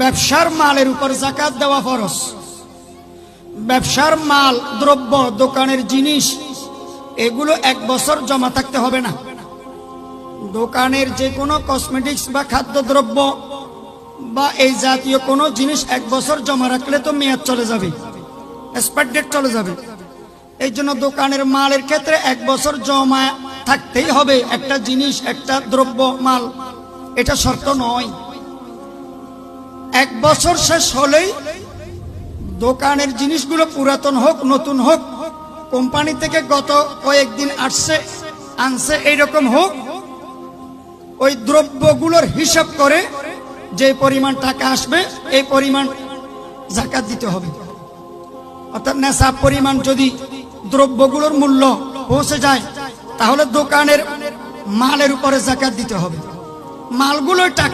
ব্যবসার মালের উপর যাকাত দেওয়া ফরজ। ব্যবসার মাল, দ্রব্য, দোকানের জিনিস এগুলো 1 বছর জমা থাকতে হবে না। দোকানের যে কোনো কসমেটিক্স বা খাদ্যদ্রব্য বা এই জাতীয় কোনো জিনিস 1 বছর জমা রাখলে তো মেয়াদ চলে যাবে, এক্সপায়ার ডেট চলে যাবে। এই জন্য দোকানের মালের ক্ষেত্রে 1 বছর জমা থাকতেই হবে। একটা জিনিস, একটা দ্রব্য, মাল, এটা শর্ত নয়। 1 বছর শেষ হলেই দোকানের জিনিসগুলো পুরাতন হোক নতুন হোক, কোম্পানি থেকে গত কয়েকদিন আনছে এইরকম হোক, ওই দ্রব্যগুলোর হিসাব করে যে পরিমাণ টাকা আসবে এই পরিমাণ যাকাত দিতে হবে। অর্থাৎ নেশাব পরিমাণ যদি দ্রব্যগুলোর মূল্য পৌঁছে যায় তাহলে দোকানের মালের উপরে যাকাত দিতে হবে। মালগুলোর টাকা